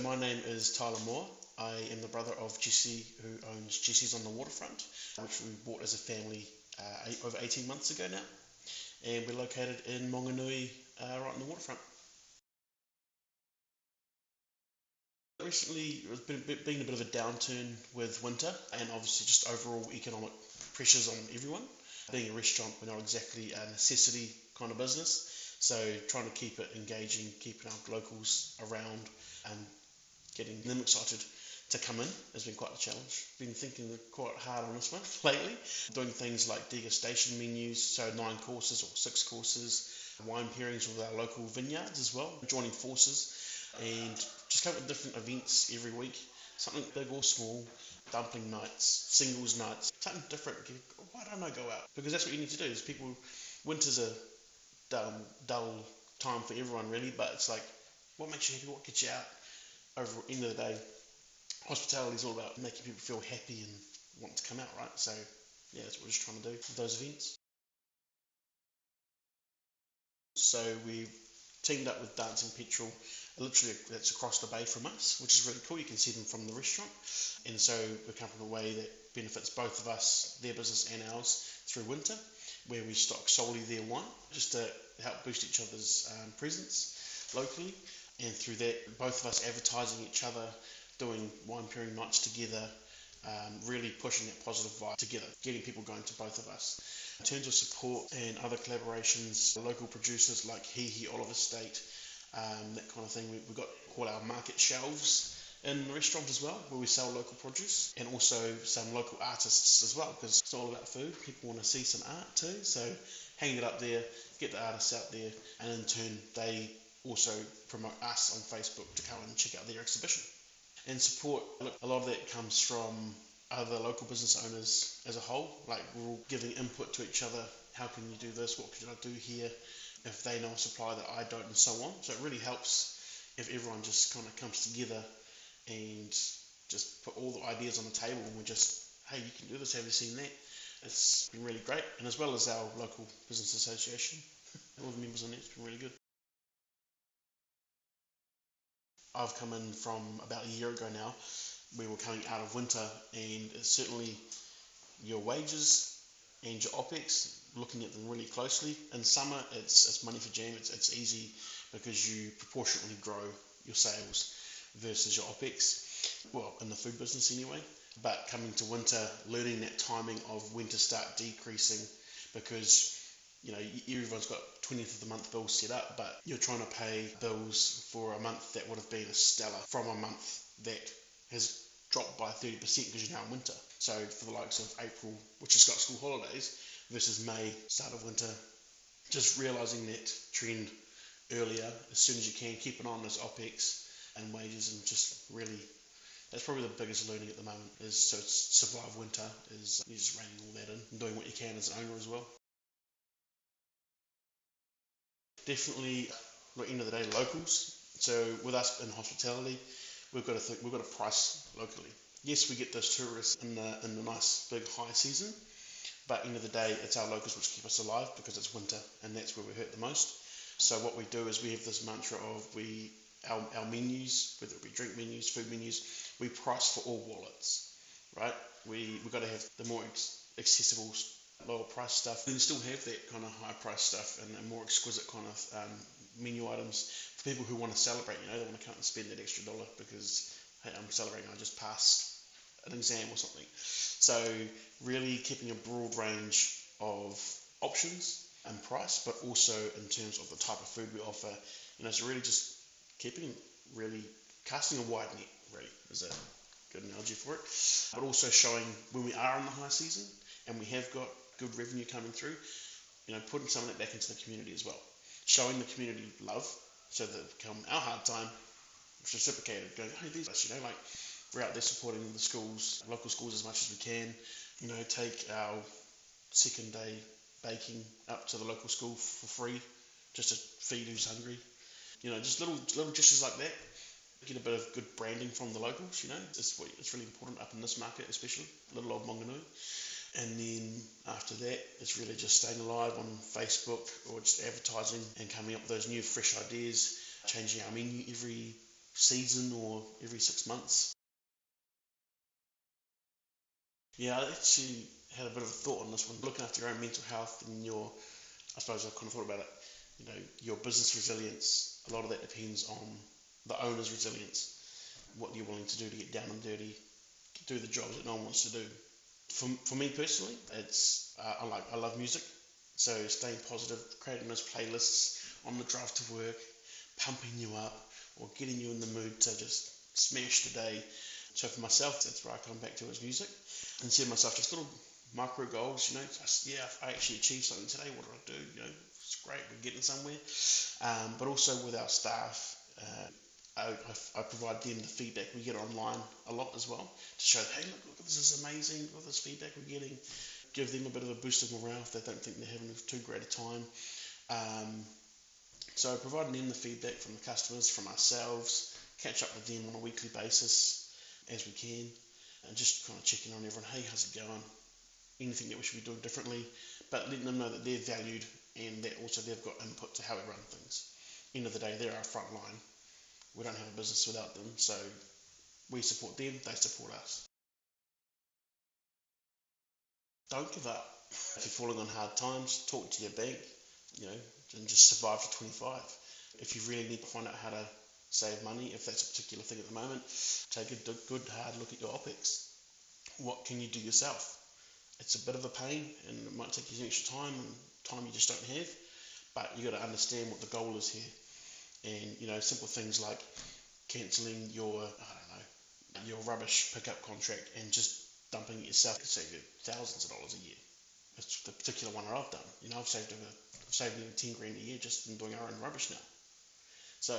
my name is Tyler Moa. I am the brother of Jesse, who owns Jesse's on the Waterfront, which we bought as a family over 18 months ago now. And we're located in Mangōnui, right on the waterfront. Recently, it's been a bit of a downturn with winter and obviously just overall economic pressures on everyone. Being a restaurant, we're not exactly a necessity kind of business, so trying to keep it engaging, keeping our locals around and getting them excited to come in has been quite a challenge. Been thinking quite hard on this one lately, doing things like degustation menus, so 9 courses or 6 courses, wine pairings with our local vineyards as well, joining forces and just come up with different events every week, something big or small, dumpling nights, singles nights, something different. Why don't I go out? Because that's what you need to do. Is people, winter's a dull time for everyone really, but it's like, what makes you happy, what gets you out? Over the end of the day, hospitality is all about making people feel happy and want to come out, right? So yeah, that's what we're just trying to do with those events. So we've teamed up with Dancing Petrol, literally that's across the bay from us, which is really cool. You can see them from the restaurant, and so we've come up with a way that benefits both of us, their business and ours, through winter, where we stock solely their wine, just to help boost each other's presence locally, and through that, both of us advertising each other, doing wine pairing nights together, really pushing that positive vibe together, getting people going to both of us. In terms of support and other collaborations, local producers like He Olive Estate, that kind of thing, we've got all our market shelves in the restaurant as well, where we sell local produce, and also some local artists as well, because it's all about food. People want to see some art too, so hang it up there, get the artists out there, and in turn they also promote us on Facebook to come and check out their exhibition. And support, look, a lot of that comes from other local business owners as a whole, like we're all giving input to each other. How can you do this? What could I do here? If they know a supplier that I don't, and so on. So it really helps if everyone just kind of comes together and just put all the ideas on the table, and we're just, hey, you can do this, have you seen that? It's been really great. And as well as our local business association, all the members on there, it's been really good. I've come in from about a year ago now. We were coming out of winter, and it's certainly your wages and your OPEX, looking at them really closely. In summer, it's money for jam. It's easy because you proportionately grow your sales versus your OPEX, well, in the food business anyway. But coming to winter, learning that timing of when to start decreasing, because you know, everyone's got 20th of the month bills set up, but you're trying to pay bills for a month that would have been a stellar from a month that has dropped by 30% because you're now in winter. So for the likes of April, which has got school holidays, versus May, start of winter, just realising that trend earlier, as soon as you can, keep an eye on those OPEX and wages, and just really, that's probably the biggest learning at the moment, is so survive winter, is you're just reining all that in and doing what you can as an owner as well. Definitely, at the end of the day, locals. So with us in hospitality, we've got to price locally. Yes, we get those tourists in the nice big high season, but end of the day, it's our locals which keep us alive, because it's winter and that's where we hurt the most. So what we do is we have this mantra of our menus, whether it be drink menus, food menus, we price for all wallets, right? We've got to have the more accessible, lower price stuff, and still have that kind of high price stuff and more exquisite kind of menu items for people who want to celebrate. You know, they want to come and spend that extra dollar because, hey, I'm celebrating, I just passed an exam or something. So really keeping a broad range of options and price, but also in terms of the type of food we offer. You know, so really just really casting a wide net, really, is a good analogy for it. But also showing when we are in the high season and we have got good revenue coming through, you know, putting some of that back into the community as well. Showing the community love, so that come our hard time, it's reciprocated, going, hey, these guys, you know, like, we're out there supporting the schools, local schools as much as we can, you know, take our second day baking up to the local school for free, just to feed who's hungry. You know, just little gestures like that. Get a bit of good branding from the locals, you know, it's really important up in this market, especially little old Mangōnui. And then after that, it's really just staying alive on Facebook or just advertising and coming up with those new fresh ideas, changing our menu every season or every 6 months. Yeah, I actually had a bit of a thought on this one. Looking after your own mental health and I suppose I've kind of thought about it, your business resilience, a lot of that depends on the owner's resilience, what you're willing to do to get down and dirty, do the jobs that no one wants to do. For me personally, it's I love music, so staying positive, creating those playlists on the drive to work, pumping you up or getting you in the mood to just smash the day. So for myself, that's where I come back to is music and set myself just little micro goals, just, yeah, if I actually achieved something today, what did I do? It's great, we're getting somewhere. But also with our staff, I provide them the feedback we get online a lot as well to show, hey, look, this is amazing, look at this feedback we're getting. Give them a bit of a boost of morale if they don't think they're having too great a time. So providing them the feedback from the customers, from ourselves, catch up with them on a weekly basis as we can, and just kind of checking on everyone, hey, how's it going? Anything that we should be doing differently, but letting them know that they're valued and that also they've got input to how we run things. End of the day, they're our front line. We don't have a business without them, so we support them, they support us. Don't give up. If you're falling on hard times, talk to your bank, and just survive for 25. If you really need to find out how to save money, if that's a particular thing at the moment, take a good hard look at your OPEX. What can you do yourself? It's a bit of a pain and it might take you some extra time and time you just don't have, but you got to understand what the goal is here. And simple things like cancelling your rubbish pickup contract and just dumping it yourself could save you thousands of dollars a year. That's the particular one that I've done. I've saved nearly 10 grand a year just in doing our own rubbish now. So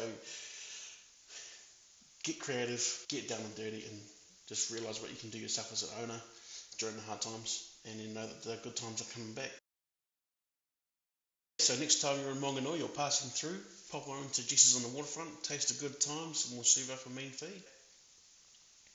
get creative, get down and dirty, and just realise what you can do yourself as an owner during the hard times, and then know that the good times are coming back. So next time you're in Mangōnui, you're passing through, pop on to Jesse's on the Waterfront, taste the good times, and we'll see you up a mean feed.